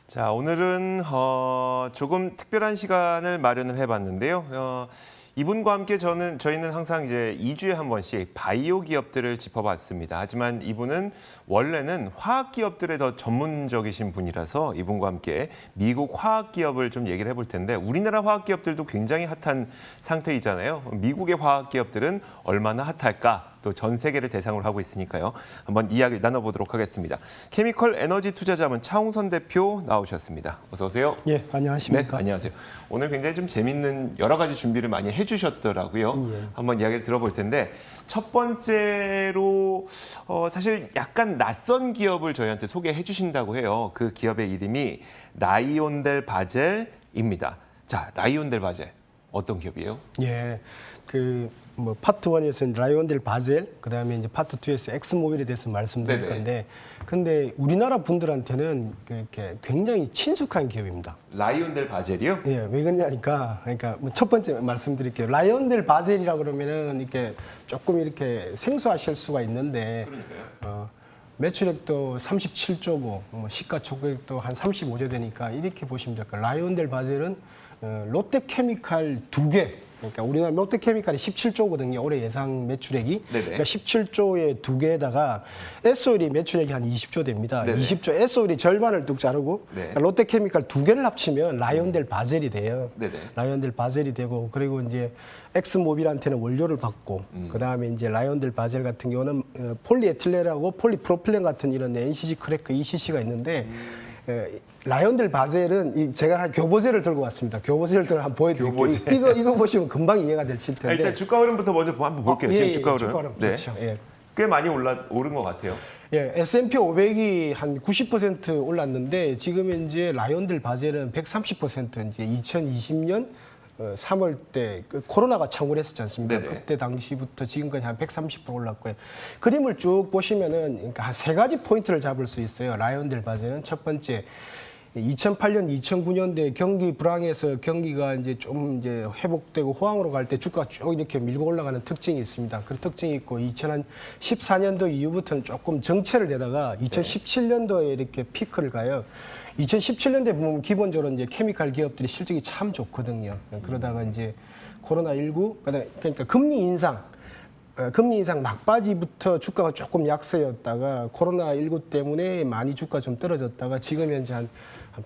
자, 오늘은 조금 특별한 시간을 마련을 해봤는데요. 이분과 함께 저희는 항상 이제 2주에 한 번씩 바이오 기업들을 짚어봤습니다. 하지만 이분은 원래는 화학 기업들에 더 전문적이신 분이라서 이분과 함께 미국 화학 기업을 좀 얘기를 해볼 텐데, 우리나라 화학 기업들도 굉장히 핫한 상태이잖아요. 미국의 화학 기업들은 얼마나 핫할까? 또 전 세계를 대상으로 하고 있으니까요. 한번 이야기 나눠보도록 하겠습니다. 케미컬 에너지 투자자문 차홍선 대표 나오셨습니다. 어서 오세요. 예, 안녕하십니까. 네, 안녕하세요. 오늘 굉장히 좀 재밌는 여러 가지 준비를 많이 해주셨더라고요. 예. 한번 이야기를 들어볼 텐데, 첫 번째로 사실 약간 낯선 기업을 저희한테 소개해 주신다고 해요. 그 기업의 이름이 라이온델 바젤입니다. 자, 라이온델 바젤 어떤 기업이에요? 예, 파트 1에서는 라이온델 바젤, 그다음에 이제 파트 2에서 엑스모빌에 대해서 말씀드릴 네네. 건데, 근데 우리나라 분들한테는 이렇게 굉장히 친숙한 기업입니다. 라이온델 바젤이요? 예, 왜 그러냐니까, 그러니까 첫 번째 말씀드릴게요. 라이온델 바젤이라 그러면은 이렇게 조금 이렇게 생소하실 수가 있는데, 그러니까요. 매출액도 37조고, 시가총액도 한 35조 되니까 이렇게 보시면 될 거예요. 라이온델 바젤은 롯데케미칼 2개. 그러니까 우리나라 롯데케미칼이 17조거든요. 올해 예상 매출액이. 네네. 그러니까 17조에 2개에다가 S오일이 매출액이 한 20조 됩니다. 네네. 20조 S오일이 절반을 뚝 자르고 네. 그러니까 롯데케미칼 2개를 합치면 라이온델 바젤이 돼요. 네네. 라이온델 바젤이 되고, 그리고 이제 엑스모빌한테는 원료를 받고, 그다음에 이제 라이온델 바젤 같은 경우는 폴리에틸렌하고 폴리프로필렌 같은 이런 NCC 크래커 ECC가 있는데, 라이온델 바젤은 제가 교보제를 들고 왔습니다. 교보제를 들고 한번 보여드릴게요. 교보제. 이거 보시면 금방 이해가 되실 텐데. 일단 주가 흐름부터 먼저 한번 볼게요. 지금 주가 흐름. 주가 흐름 네. 좋죠. 예. 꽤 많이 오른 것 같아요. 예, S&P 500이 한 90% 올랐는데, 지금 현재 라이온델 바젤은 130% 이제 2020년 3월 때 코로나가 창궐했었지 않습니까? 네네. 그때 당시부터 지금까지 한 130% 올랐고요. 그림을 쭉 보시면은 그러니까 한 세 가지 포인트를 잡을 수 있어요. 라이온델 바젤은 첫 번째, 2008년, 2009년대 경기 불황에서 경기가 이제 좀 이제 회복되고 호황으로 갈 때 주가가 쭉 이렇게 밀고 올라가는 특징이 있습니다. 그런 특징이 있고, 2014년도 이후부터는 조금 정체를 내다가 2017년도에 이렇게 피크를 가요. 2017년도에 보면 기본적으로 이제 케미칼 기업들이 실적이 참 좋거든요. 그러다가 이제 코로나19, 그러니까 금리 인상 막바지부터 주가가 조금 약세였다가 코로나19 때문에 많이 주가 좀 떨어졌다가 지금 현재 한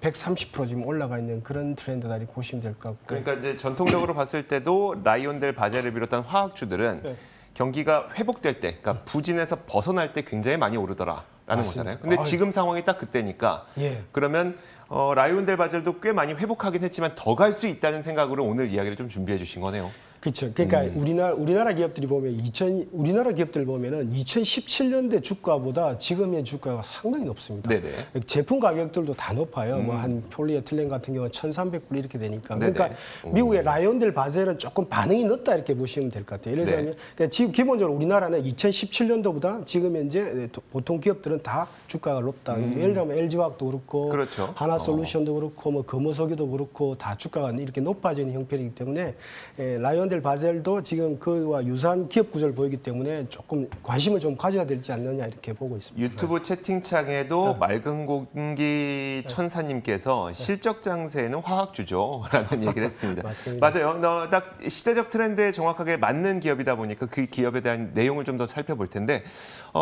130% 지금 올라가 있는 그런 트렌드다 이렇게 보시면 될 것 같고. 그러니까 이제 전통적으로 봤을 때도 라이온델 바젤을 비롯한 화학주들은 네. 경기가 회복될 때, 그러니까 부진에서 벗어날 때 굉장히 많이 오르더라라는 맞습니다. 거잖아요. 근데 지금 상황이 딱 그때니까 예. 그러면 라이온델 바젤도 꽤 많이 회복하긴 했지만 더 갈 수 있다는 생각으로 오늘 이야기를 좀 준비해 주신 거네요. 그렇죠. 그러니까 우리나라 기업들이 보면 우리나라 기업들 보면은 2017년대 주가보다 지금의 주가가 상당히 높습니다. 네네. 제품 가격들도 다 높아요. 뭐 한 폴리에틸렌 같은 경우는 1,300불 이렇게 되니까. 네네. 그러니까 미국의 라이온델 바젤은 조금 반응이 늦다 이렇게 보시면 될 것 같아요. 예를 들면 네. 그러니까 지금 기본적으로 우리나라는 2017년도보다 지금 현재 보통 기업들은 다 주가가 높다. 예를 들면 LG화학도 그렇고, 그렇죠. 하나솔루션도 그렇고, 뭐 금호석유도 그렇고 다 주가가 이렇게 높아지는 형편이기 때문에 라이온델 바젤도 지금 그와 유사한 기업 구조를 보이기 때문에 조금 관심을 좀 가져야 되지 않느냐 이렇게 보고 있습니다. 유튜브 채팅창에도 맑은 공기 천사님께서 실적 장세는 화학주죠라는 얘기를 했습니다. 맞습니다. 맞아요. 딱 시대적 트렌드에 정확하게 맞는 기업이다 보니까 그 기업에 대한 내용을 좀 더 살펴볼 텐데,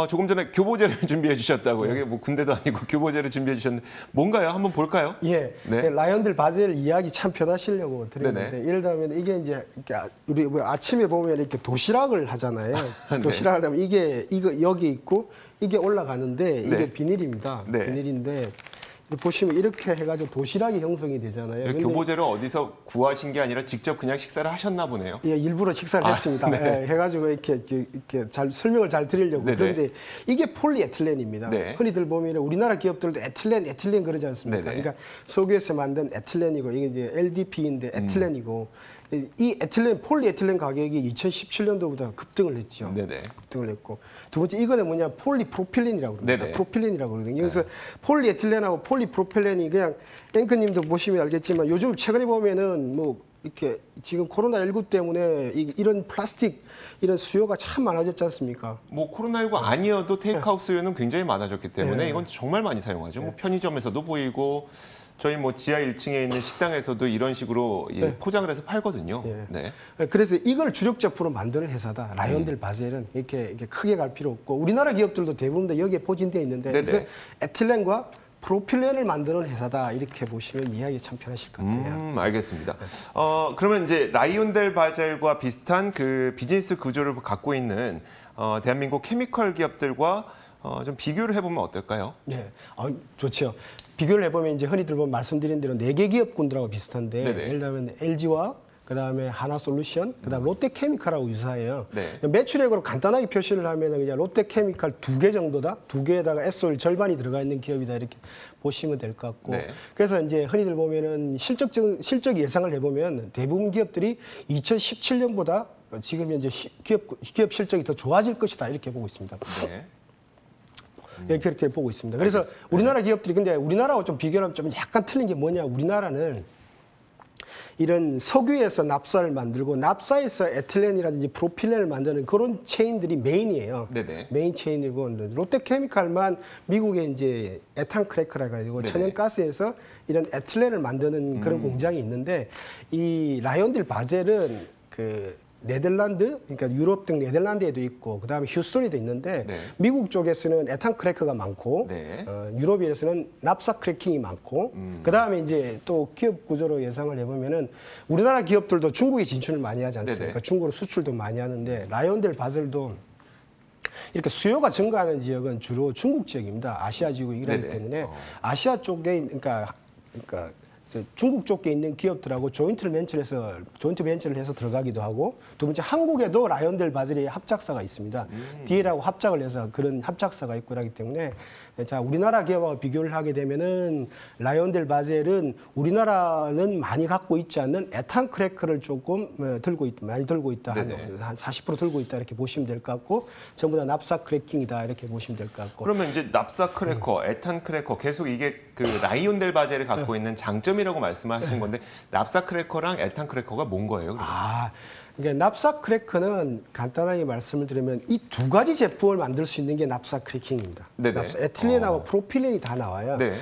조금 전에 교보제를 준비해 주셨다고. 여기 뭐 군대도 아니고 교보제를 준비해 주셨는데 뭔가요? 한번 볼까요? 예, 네. 라이온델 바젤 이야기 참 편하시려고 드렸는데, 네네. 예를 들면 이게 이제 이렇게 우리 뭐 아침에 보면 이렇게 도시락을 하잖아요. 네. 도시락을 하면 이거 여기 있고 이게 올라가는데 이게 네. 비닐입니다. 네. 비닐인데 보시면 이렇게 해가지고 도시락이 형성이 되잖아요. 근데 교보제를 어디서 구하신 게 아니라 직접 그냥 식사를 하셨나 보네요. 예, 일부러 식사를 했습니다. 네. 예, 해가지고 이렇게 잘 설명을 잘 드리려고. 네네. 그런데 이게 폴리에틸렌입니다. 네. 흔히들 보면 우리나라 기업들도 에틸렌 그러지 않습니까? 네네. 그러니까 석유에서 만든 에틸렌이고 이게 이제 LDP인데 에틸렌이고 이 에틸렌 폴리에틸렌 가격이 2017년도보다 급등을 했죠. 네네. 급등을 했고, 두 번째 이거는 뭐냐 폴리프로필렌이라고 그럽니다. 네네. 프로필렌이라고 그러거든요. 그래서 폴리에틸렌하고 폴리프로필렌이 그냥 앵커님도 보시면 알겠지만 요즘 최근에 보면은 뭐 이렇게 지금 코로나19 때문에 이런 플라스틱 이런 수요가 참 많아졌지 않습니까? 뭐 코로나19 아니어도 테이크아웃 수요는 굉장히 많아졌기 때문에 네. 이건 정말 많이 사용하죠. 뭐 편의점에서도 보이고 저희 뭐 지하 1층에 있는 식당에서도 이런 식으로 예, 포장을 해서 팔거든요. 예. 네. 그래서 이걸 주력 제품으로 만드는 회사다. 라이온델 바젤은 이렇게 크게 갈 필요 없고 우리나라 기업들도 대부분 다 여기에 포진되어 있는데 네네. 그래서 에틸렌과 프로필렌을 만드는 회사다 이렇게 보시면 이해하기 참 편하실 것 같아요. 알겠습니다. 그러면 이제 라이온델 바젤과 비슷한 그 비즈니스 구조를 갖고 있는 대한민국 케미컬 기업들과 좀 비교를 해보면 어떨까요? 네, 좋죠. 비교를 해보면 이제 흔히들 보면 말씀드린 대로 4개 기업군들하고 비슷한데 네네. 예를 들면 LG와 그다음에 하나솔루션, 그다음 롯데케미칼하고 유사해요. 네. 매출액으로 간단하게 표시를 하면 그냥 롯데케미칼 2개 정도다. 2개에다가 SO일 절반이 들어가 있는 기업이다 이렇게 보시면 될 것 같고. 네. 그래서 이제 흔히들 보면은 실적 예상을 해보면 대부분 기업들이 2017년보다 지금 현재 기업 실적이 더 좋아질 것이다 이렇게 보고 있습니다. 네. 이렇게 보고 있습니다. 그래서 알겠습니다. 우리나라 기업들이 근데 우리나라하고 좀 비교하면 좀 약간 틀린 게 뭐냐? 우리나라는 이런 석유에서 납사를 만들고 납사에서 에틸렌이라든지 프로필렌을 만드는 그런 체인들이 메인이에요. 네네. 메인 체인이고 롯데케미칼만 미국에 이제 에탄 크래커라 가지고 네네. 천연가스에서 이런 에틸렌을 만드는 그런 공장이 있는데 이 라이온델 바젤은 그 네덜란드, 그러니까 유럽 등 네덜란드에도 있고, 그 다음에 휴스턴에도 있는데, 네. 미국 쪽에서는 에탄 크래커가 많고, 네. 유럽에서는 납사 크래킹이 많고, 그 다음에 이제 또 기업 구조로 예상을 해보면은, 우리나라 기업들도 중국에 진출을 많이 하지 않습니까? 네네. 중국으로 수출도 많이 하는데, 라이온델 바젤도 이렇게 수요가 증가하는 지역은 주로 중국 지역입니다. 아시아 지역이기 네네. 때문에, 아시아 쪽에, 그러니까 중국 쪽에 있는 기업들하고 조인트 벤처를 해서 들어가기도 하고 두 번째 한국에도 라이온델 바젤의 합작사가 있습니다. DL하고 합작을 해서 그런 합작사가 있고 그러기 때문에 자 우리나라 기업하고 비교를 하게 되면은 라이온델 바젤은 우리나라는 많이 갖고 있지 않는 에탄 크래커를 조금 많이 들고 있다. 한 40% 들고 있다 이렇게 보시면 될 것 같고 전부 다 납사 크래킹이다 이렇게 보시면 될 것 같고. 그러면 이제 납사 크래커, 에탄 크래커 계속 이게 그 라이온델 바젤이 갖고 있는 장점이라고 말씀하신 건데 납사 크래커랑 에탄 크래커가 뭔 거예요? 그러면? 그러니까 납사 크래커는 간단하게 말씀을 드리면 이 두 가지 제품을 만들 수 있는 게 납사 크래킹입니다. 네네. 에틸렌하고 프로필렌이 다 나와요. 네.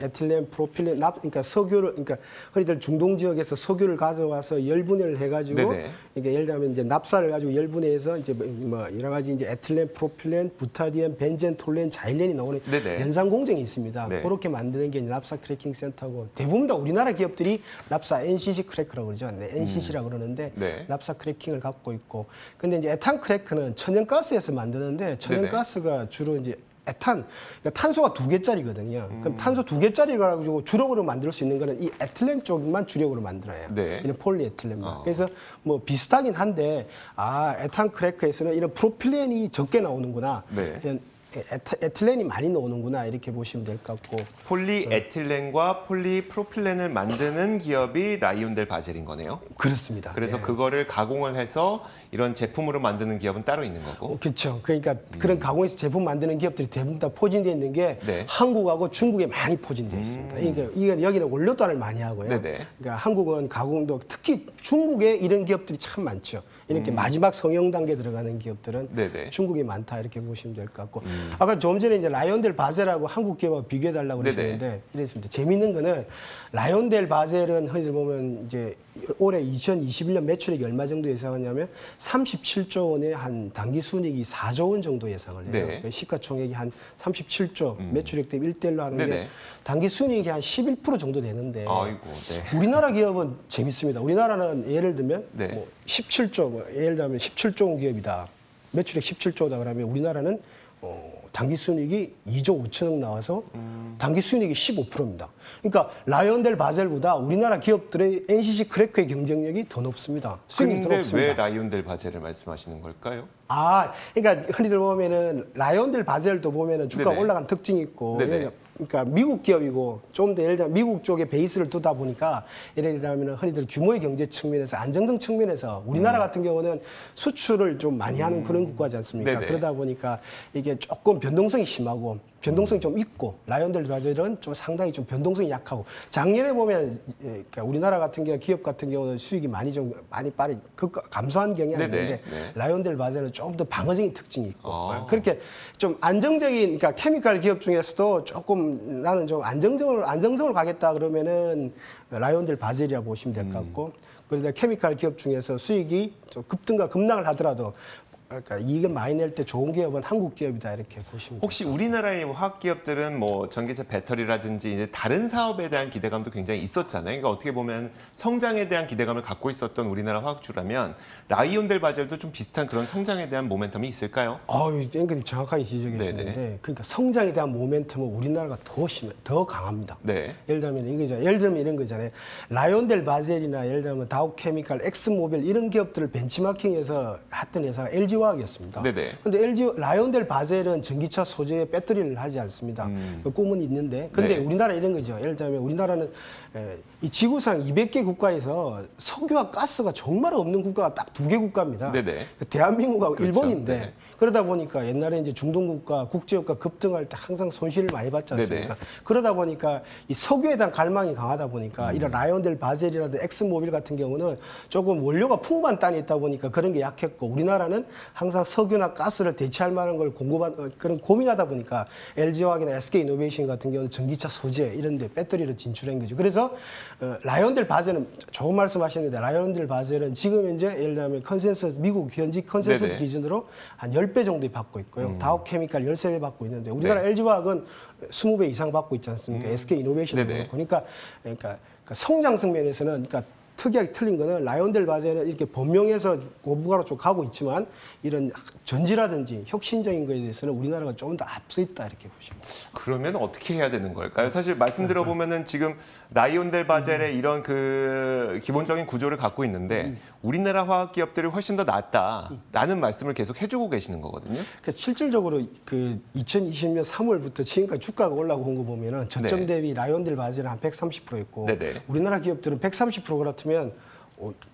에틸렌, 프로필렌, 그러니까 석유를, 그러니까 흔히들 중동 지역에서 석유를 가져와서 열분해를 해가지고, 네네. 그러니까 예를 들면 이제 납사를 가지고 열분해해서 이제 뭐 여러 가지 이제 에틸렌, 프로필렌, 부타디엔, 벤젠, 톨렌, 자일렌이 나오는 네네. 연산 공정이 있습니다. 네. 그렇게 만드는 게 납사 크래킹 센터고 대부분 다 우리나라 기업들이 납사 NCC 크래커라고 그러죠. NCC라고 그러는데 네. 납사 크래킹을 갖고 있고, 근데 이제 에탄 크래커는 천연가스에서 만드는데 천연가스가 주로 이제 에탄, 그러니까 탄소가 2개짜리거든요. 그럼 탄소 2개짜리를 가지고 주력으로 만들 수 있는 거는 이 에틸렌 쪽만 주력으로 만들어요. 네. 이런 폴리에틸렌만. 그래서 뭐 비슷하긴 한데, 에탄 크래커에서는 이런 프로필렌이 적게 나오는구나. 네. 이런 에틸렌이 많이 나오는구나 이렇게 보시면 될 것 같고. 폴리에틸렌과 폴리프로필렌을 만드는 기업이 라이온델 바젤인 거네요. 그렇습니다. 그래서 네. 그거를 가공을 해서 이런 제품으로 만드는 기업은 따로 있는 거고. 그렇죠. 그러니까 그런 가공해서 제품 만드는 기업들이 대부분 다 포진되어 있는 게 네. 한국하고 중국에 많이 포진되어 있습니다. 그러니까 이게 여기는 원료단을 많이 하고요. 네네. 그러니까 한국은 가공도 특히 중국에 이런 기업들이 참 많죠. 이렇게 마지막 성형 단계 들어가는 기업들은 네네. 중국이 많다 이렇게 보시면 될 것 같고. 아까 좀 전에 이제 라이온델 바젤하고 한국 기업하고 비교해 달라고 네네. 그러셨는데 이랬습니다. 재밌는 거는 라이온델 바젤은 흔히들 보면 이제 올해 2021년 매출액이 얼마 정도 예상하냐면 37조 원의 한 당기 순이익이 4조 원 정도 예상을 해요. 네. 시가총액이 한 37조 매출액 대비 1대1로 하는 네네. 게 당기 순이익이 한 11% 정도 되는데 아이고, 네. 우리나라 기업은 재밌습니다. 우리나라는 예를 들면 네. 뭐 17조, 예를 들면 17조 원 기업이다. 매출액 17조다 그러면 우리나라는 당기 순이익이 2조 5천억 나와서 당기 순이익이 15%입니다. 그러니까 라이온델 바젤보다 우리나라 기업들의 NCC 크래커의 경쟁력이 더 높습니다. 수익이 더 근데 높습니다. 왜 라이온델 바젤을 말씀하시는 걸까요? 그러니까 흔히들 보면은 라이온델 바젤도 보면은 주가 네네. 올라간 특징이 있고, 네네. 그러니까 미국 기업이고 좀 더 예를 들면 미국 쪽에 베이스를 두다 보니까 예를 들면 흔히들 규모의 경제 측면에서 안정성 측면에서 우리나라 같은 경우는 수출을 좀 많이 하는 그런 국가지 않습니까? 네네. 그러다 보니까 이게 조금 변동성이 심하고 변동성이 좀 있고 라이온델 바젤은 좀 상당히 좀 변동성이 약하고 작년에 보면 그러니까 우리나라 같은 경우 기업 같은 경우는 수익이 많이 빠르 감소한 경향이 네네. 있는데 네. 라이온델 바젤은 조금 더 방어적인 특징이 있고 그렇게 좀 안정적인 그러니까 케미칼 기업 중에서도 조금 나는 좀 안정성을 가겠다 그러면은 라이온델 바젤이라고 보시면 될 것 같고 그런데 케미칼 기업 중에서 수익이 좀 급등과 급락을 하더라도 그러니까 이익을 많이 낼 때 좋은 기업은 한국 기업이다 이렇게 보시면 혹시 우리나라의 화학 기업들은 뭐 전기차 배터리라든지 이제 다른 사업에 대한 기대감도 굉장히 있었잖아요. 그러니까 어떻게 보면 성장에 대한 기대감을 갖고 있었던 우리나라 화학주라면 라이온델 바젤도 좀 비슷한 그런 성장에 대한 모멘텀이 있을까요? 앵커님 정확하게 지적해 주시는데 그러니까 성장에 대한 모멘텀은 우리나라가 더 강합니다. 네. 예를 들면 이런 거잖아요. 라이온델 바젤이나 예를 들면 다우케미칼, 엑스모빌 이런 기업들을 벤치마킹해서 했던 회사가 LG화학이었습니다. 네네. 근데 라이온델 바젤은 전기차 소재에 배터리를 하지 않습니다. 그 꿈은 있는데 근데 네. 우리나라 이런 거죠. 예를 들면 우리나라는 이 지구상 200개 국가에서 석유와 가스가 정말 없는 국가가 딱 2개 국가입니다. 네네. 대한민국하고 그렇죠. 일본인데 네. 그러다 보니까 옛날에 이제 중동국가 국제유가 급등할 때 항상 손실을 많이 받지 않습니까? 네네. 그러다 보니까 이 석유에 대한 갈망이 강하다 보니까 이런 라이온델 바젤이라든지 엑스모빌 같은 경우는 조금 원료가 풍부한 땅이 있다 보니까 그런 게 약했고 우리나라는 항상 석유나 가스를 대체할 만한 걸 그런 고민하다 보니까 LG화학이나 SK이노베이션 같은 경우는 전기차 소재 이런 데 배터리를 진출한 거죠. 그래서 라이온델 바젤은 좋은 말씀하셨는데 라이온델 바젤은 지금 현재 예를 들면 미국 현지 컨센서스 네네. 기준으로 한 10배 정도 받고 있고요. 다우케미칼 13배 받고 있는데 우리나라 네. LG화학은 20배 이상 받고 있지 않습니까? SK이노베이션도 네네. 그렇고 그러니까 성장성 면에서는 그러니까 특이하게 틀린 거는 라이온델 바젤은 이렇게 범용해서 고부가로 쪽 가고 있지만 이런 전지라든지 혁신적인 거에 대해서는 우리나라가 좀 더 앞서 있다 이렇게 보십니다. 그러면 어떻게 해야 되는 걸까요? 사실 말씀 들어보면은 지금 라이온델 바젤의 이런 그 기본적인 구조를 갖고 있는데 우리나라 화학 기업들이 훨씬 더 낫다라는 말씀을 계속 해주고 계시는 거거든요. 그래서 실질적으로 그 2020년 3월부터 지금까지 주가가 올라온 거 보면은 저점 네. 대비 라이온델 바젤은 한 130% 있고 네네. 우리나라 기업들은 130% 그렇다면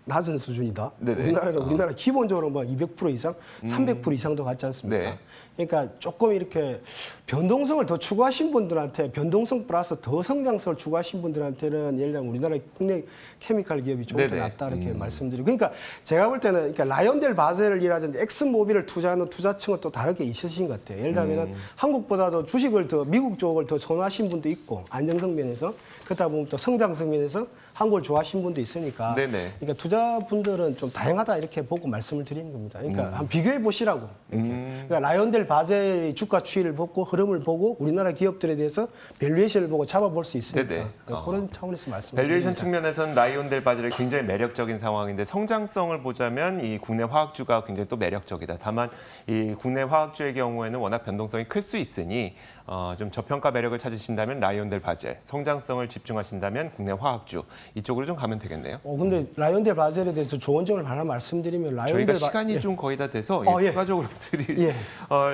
낮은 수준이다. 네네. 우리나라 기본적으로 뭐 200% 이상, 300% 이상도 갖지 않습니까? 네. 그러니까 조금 이렇게 변동성을 더 추구하신 분들한테 변동성 플러스 더 성장성을 추구하신 분들한테는 예를 들면 우리나라 국내 케미칼 기업이 좀 더 네네. 낫다 이렇게 말씀드리고 그러니까 제가 볼 때는 그러니까 라이온델 바젤이라든지 엑스모빌을 투자하는 투자층은 또 다르게 있으신 것 같아요. 예를 들면 한국보다도 주식을 더 미국 쪽을 더 선호하신 분도 있고 안정성 면에서 그러다 보면 또 성장성 면에서 한국을 좋아하시는 분도 있으니까 네네. 그러니까 투자분들은 좀 다양하다 이렇게 보고 말씀을 드리는 겁니다. 그러니까 한번 비교해 보시라고. 이렇게. 그러니까 라이온델 바젤의 주가 추이를 보고 흐름을 보고 우리나라 기업들에 대해서 밸류에이션을 보고 잡아볼 수 있으니까 네네. 그런 차원에서 말씀을 밸류에이션 드립니다. 측면에서는 라이온델 바젤이 굉장히 매력적인 상황인데 성장성을 보자면 이 국내 화학주가 굉장히 또 매력적이다. 다만 이 국내 화학주의 경우에는 워낙 변동성이 클 수 있으니 좀 저평가 매력을 찾으신다면 라이온델 바젤, 성장성을 집중하신다면 국내 화학주 이쪽으로 좀 가면 되겠네요. 근데 라이온델 바젤에 대해서 좋은 점을 하나 말씀드리면 저희가 라이온델 시간이 좀 거의 다 돼서 예. 추가적으로 드릴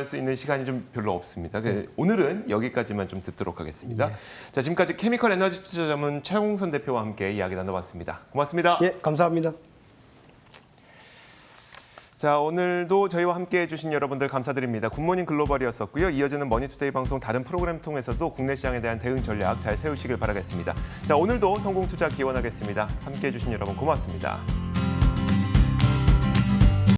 수 있는 시간이 좀 별로 없습니다. 오늘은 여기까지만 좀 듣도록 하겠습니다. 자, 지금까지 케미컬 에너지 투자 전문 최홍선 대표와 함께 이야기 나눠봤습니다. 고맙습니다. 예, 감사합니다. 자, 오늘도 저희와 함께 해주신 여러분들 감사드립니다. 굿모닝 글로벌이었었고요. 이어지는 머니투데이 방송 다른 프로그램 통해서도 국내 시장에 대한 대응 전략 잘 세우시길 바라겠습니다. 자, 오늘도 성공 투자 기원하겠습니다. 함께 해주신 여러분 고맙습니다.